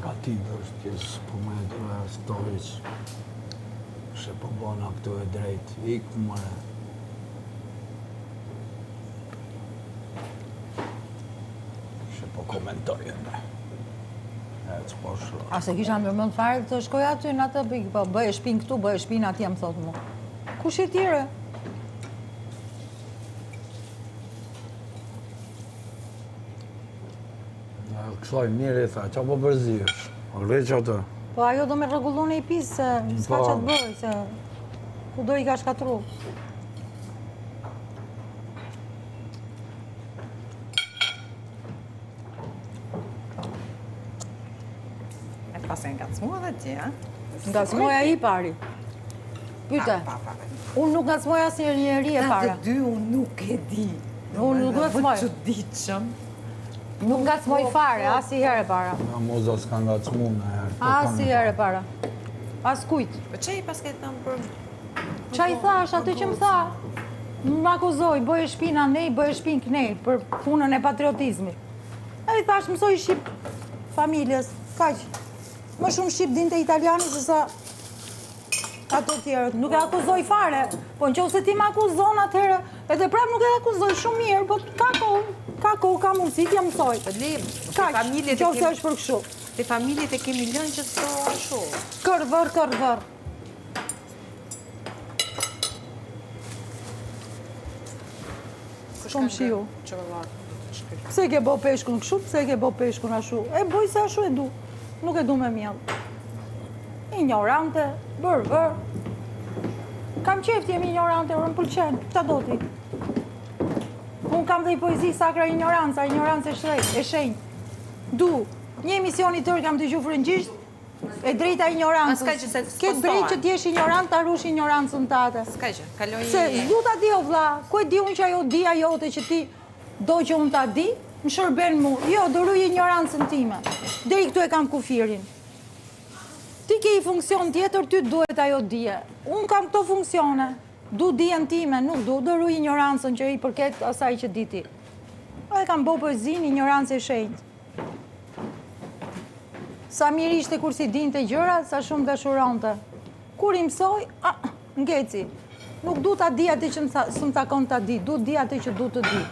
negativ është që s'po me Stovic. Shë po bona këtu e drejt, ikë mëre. Shë po komentoj e me. A se kisha ndërmend fare të shkoj aty në atë pikë, po bëj shpinë këtu, bëj shpinë atje, më thotë mu. Kush e tjere? Kësaj mirë i tha, qa po bërzirësh? O leq atë. Po ajo do me rregullon e i pisë, se s'ka që të bëj, se ku do i ka shkatru. Pas e ngacmua dhe ti, a? Ngacmoja i pari. Pyte. Unë nuk ngacmoja si njeri e para. Të dy unë nuk e di. Unë nuk ngacmoj. Që diqëm. Nuk ngacmoj fare, as i herë e para. Ja, moza s'ka ngacmu në herë. As i herë e para. As kujt. Po që i pas këtë të më për... Qa i thash, aty që më tha. Më akuzoj, bëj shpina nej, bëj shpin knej, për punën e patriotizmit. E i thash, mësoj shqip familjes, kaq. Më shumë shqip dinte italiani se sa ato tjerët. Nuk e akuzoj fare, po në qoftë se ti më akuzon atëherë, edhe prap nuk e akuzoj shumë mirë, po ka kohë, ka mundësi, t'ja mësoj. Kaq, në qoftë se është për kështu. Te familjet e kemi lënë që s'to asho. Kërvër. Shumë shiu. Pse ke bo peshkun kështu, pse ke bo peshkun ashu? E boj se ashu e du. Nuk e du me mjell. Ignorante, bërë. Kam qefti jem ignorante, më pëlqen, ta do ti. Unë kam dhe i poezi sakra ignoranca e shenjë. Du, një emisioni tërë kam të gju frëngjisht, e drejta ignorancës. Ke drejt që t'jesh ignorant, ta rush ignorancën tate. Ska që, kaloj... Se du ta di o vla, ku e di unë që ajo di ajote që ti do që unë ta di, më shërben mu. Jo, do ruj ignorancën time. Deri këtu e kam kufirin. Ti ke i funksion tjetër, ty duhet ajo dije. Unë kam këto funksione. Du dijen time, nuk du, do ruj ignorancën që i përket asaj që di ti. E kam bo poezin, ignorancë e shenjtë. Sa mirë ishte kur si dinte gjëra, sa shumë dashuronte. Kur i mësoj, ngeci. Nuk du ta di atë që s'm takon ta di, du di atë që du të di.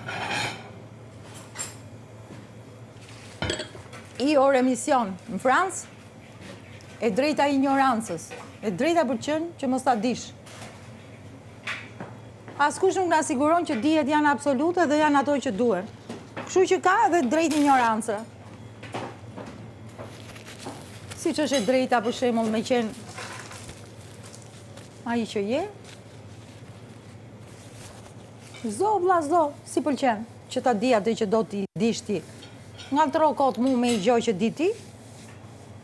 I orë emision në Francë, e drejta ignorancës, e drejta për qënë që mos ta dish. Askush nuk na siguron që dijet janë absolute dhe janë ato që duhen. Kështu që ka edhe drejt ignorancë. Si që është e drejta për shemull me qenë aji që je. Zo, vla, zo, si pëlqen që ta di atë që do t'i dish ti. Nga të rokot mu me i gjoj që di ti,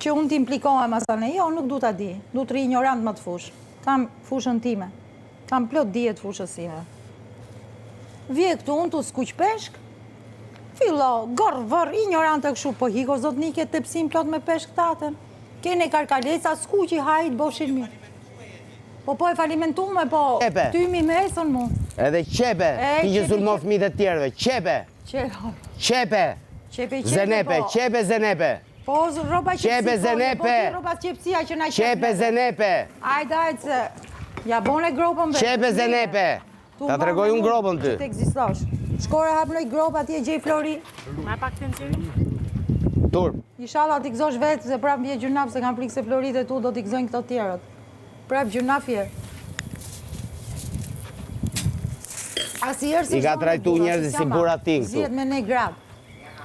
që unë t'implikohem asane, jo, nuk du t'a di. Du t'ri ignorant më të fush. Kam fushën time. Kam plot dijet fushës sime. Vje këtu unë t'u skuq peshk, fillo, vër, ignorante këshu, po hiko zot nike të pësim plot me peshk tatën. Kene karkaleca, skuqi, hajt, bofshin mi. Po e falimentume, po ty mi mesën mu. Edhe qepe, ti që sulmo fëmijët e tjerëve, qepe. Zenepe, qepe zenepe. Po roba qepësia, po ti roba qepësia që na qepë. Qepe zenepe. Ajde, se, ja bone gropën be. Qepe zenepe. Ta tregoj unë gropën ty. Që të egzistosh. Shkore hapnoj gropë atje gjej Flori. Ma pak të nëziri? Turp. Inshallah t'i gëzosh vetë, se prap bje gjunaf, se kam plikë se Florit e tu do t'i gëzojnë këto tjerët. Prap gjunaf je. I ka trajtu njerëzit si buratin këtu. Zjet me ne gratë.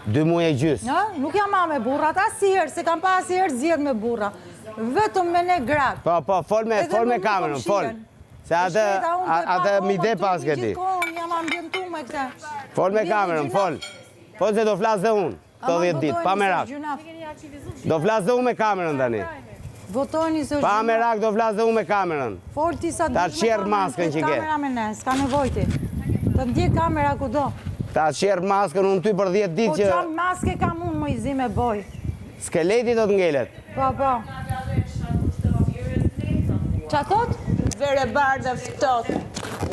2 muaj e gjys. Nuk jam ma me burrat, asjerë, se kam pa asjerë zjet me burra. Vetëm me ne gratë. Po, fol me kamerën, fol. Se atë mide pas këti. Jam ambientu me këta. Fol me kamerën, fol. Fol se do flasë dhe unë, të 10 ditë, pa merak. Do flasë dhe unë me kamerën tani. Votojni se është... Pa merak do flasë dhe unë me kamerën. Fol ti sa ta qerë maskën që ke. Kamera me ne, s'ka nevojti. Të ndje kamera ku do. Ta qerë maskën unë ty për 10 ditë që... Po qa maske kam unë më i zi me boj. Skeleti do t'ngelet. Po. Qa thot? Vere bardë fëtot.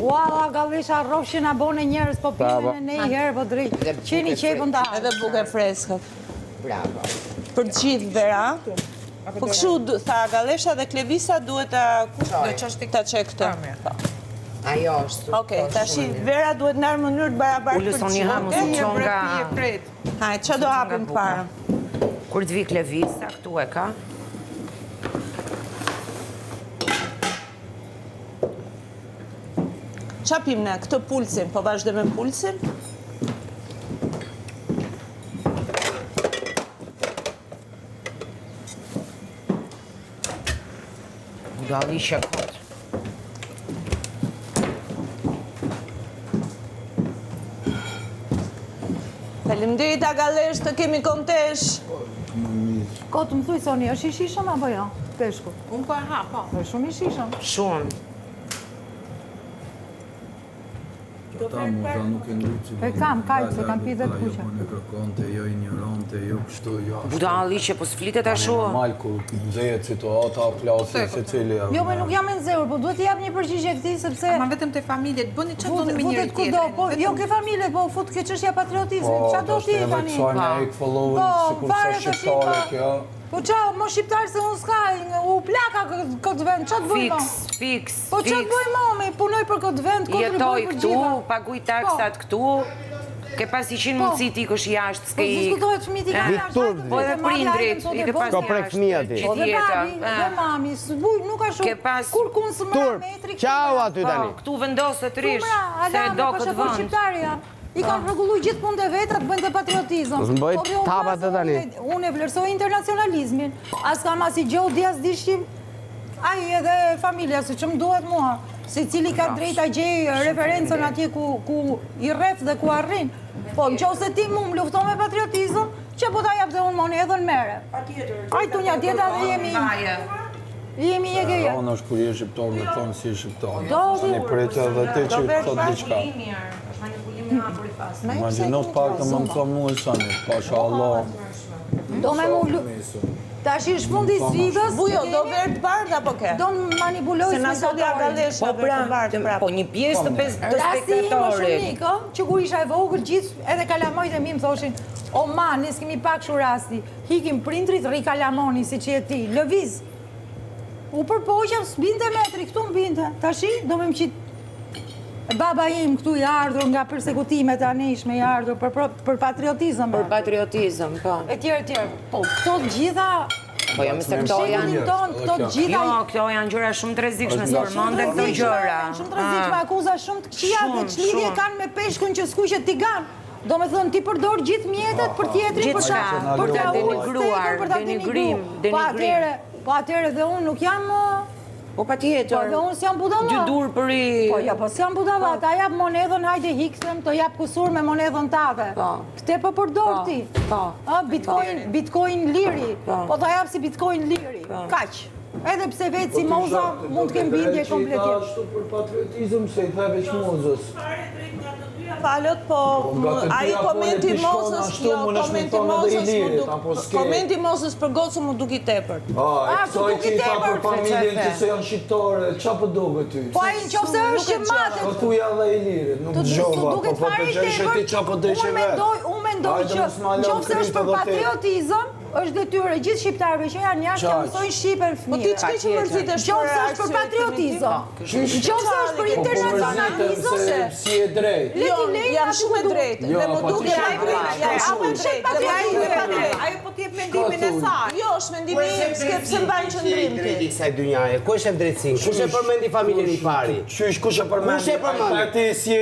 Walla, gallisha rofshin a bone njerës, po pime në ne i herë, po dritë. Qeni qepën të Edhe buke freskët. Bravo. Për gjithë vera. Po kështu tha Gallesha dhe Klevisa duhet ta çek këtë. Ajo është. Okej, tash vera duhet ndarë në mënyrë të barabartë. Ulësoni hamu si që nga... Hajde, çfarë do hapim para? Kur të vi Klevisa, këtu e ka. Qa pim ne? Këtë pulsin, po vazhdojmë me pulsin? Budalli që kot. Faleminderit Galesh, të kemi kontesh. Kotë më thuj, Soni, është i shishëm apo jo? Peshku. Unë po e ha, po. Është shumë i shishëm. Shumë. Ata nuk e ngritë. E kam, kajtë, se kam pi dhe të kuqe. Jo, po ne kërkonte, jo ignorante, jo kështu, jo ashtu. Budalli që po s'flitet ashtu. Normal, kur nxehet situata, flasin se cili... Jo, me nuk jam e nxehur, po duhet t'i jap një përgjigje këtij, sepse... Ma vetëm të familjet, bëni që do në me njëri futet kudo, po jo ke familje, po fut ke çështja patriotizmi, ç'a do ti tani? Po, me ek followin, sikur sa shqiptare kjo. Po qa, mo shqiptarë se unë s'ka, u plaka këtë vend, qa të bëjmë? Fiks. Po qa të bëjmë, me punoj për këtë vend, kontribuoj Jetoj për këtu, gjitha. paguj taksat këtu, ke pas 100 mundësi ti kësh jashtë, s'ke Po i... diskutohet fëmijët i kanë jashtë. Po dhe prindrit, i ke pas Ko prek fëmijët ti. Po dhe babi, dhe mami, s'buj, nuk ka Ke pas- shumë. Kur kunë së mëra metri... Qau aty tani. Këtu vendosë të rish, se Alame, do po këtë shafur vënd. shqiptarja. I kanë rregulluar gjithë punët e vetra të bëjnë të patriotizëm. Mos më bëj Po, dhe unë tapat vazhdo, të tani. Unë e vlerësoj internacionalizmin. As kam as i gjohë di as dishim. Ai edhe familja, se që më duhet mua. Se cili ka drejta gjej referencën atje ku i rreth dhe ku arrin. Po, nëse ti mu më lufton me patriotizëm, që po ta jap dhe unë monedhën mere. Ai tunja tjeta dhe jemi jegeje. Unë është kur je shqiptar, me thonë si shqiptar. Do, Tani pritë edhe ti që thot diçka. Imagjino pak të më thonë mua Sani, pasha Allah. Do me mu... Tash është fundi sfidës. Bujo, do verë të bardh apo ke? Do më manipuloj Se na sotja Galesha Po verë të bardh pra, po një pjesë të Rasti im është spektatorit. unik, që kur isha e vogël gjithë, edhe kalamojt e mi më thoshin, o ma, ne s'kemi pak shu rasti, hikim prindrit, rikalamoni, si që e ti, lëviz. U përpoqem, s'binte metri, këtu m'binte. Tashi, do me më qitë. Baba im këtu i ardhur nga persekutimet anishme, i ardhur për patriotizëm. Për patriotizëm, po. E tjerë. Po, këto të gjitha... Po jo, se këto janë... Shekullin ton, këto të gjitha... Jo, këto janë gjëra shumë të rrezikshme, se përmende këto gjëra. Shumë të rrezikshme, akuza shumë të këqija dhe çlidhje kanë me peshkun që s'kuqet tigan. Do me thënë, ti përdor gjithë mjetet për tjetrin, për ta denigruar, denigrim. Po atëre dhe unë nuk jam... Po pa Po tjetër, dhe unë s'jam budalla. dy dur për i... Po ja, po s'jam budalla, ta jap monedhën, hajde hiksem, të jap kusur me monedhën tate. Po. Këte po përdor ti. Po. Bitcoin liri. Po ta jap si Bitcoin liri. Kaq. Edhe pse vetë si moza mund të kem bindje kompletisht. Ashtu për patriotizëm se i the veç mozës. Falot, po ai komenti Mozës, jo, komenti Mozës, komenti Mozës për gocën më duki tepër. Kësoj që i tha për familjen që se janë shqiptare, qa për doge ty? Po ai nëse është i matet. Po thuja dhe i lirit, nuk gjova, po po të gjeshë ti qa po dëshë vetë. Unë mendoj që nëse është për patriotizëm, është detyrë gjithë shqiptarëve që janë jashtë të mësojnë shqipen fëmijë. Po ti çka që mërzitesh për arsye? Nëse është për patriotizëm, nëse është për internacionalizëm, si e drejt. Jam shumë e drejtë. Dhe më duke Ajo po t'jep mendimin e saj. Jo, është mendimi im, s'ke mbajnë qëndrim ti. Kësaj dynjaje, ku është e drejtësin? Kush e përmendi familjen i pari? Kush e përmendi? Kush e përmendi? Ti si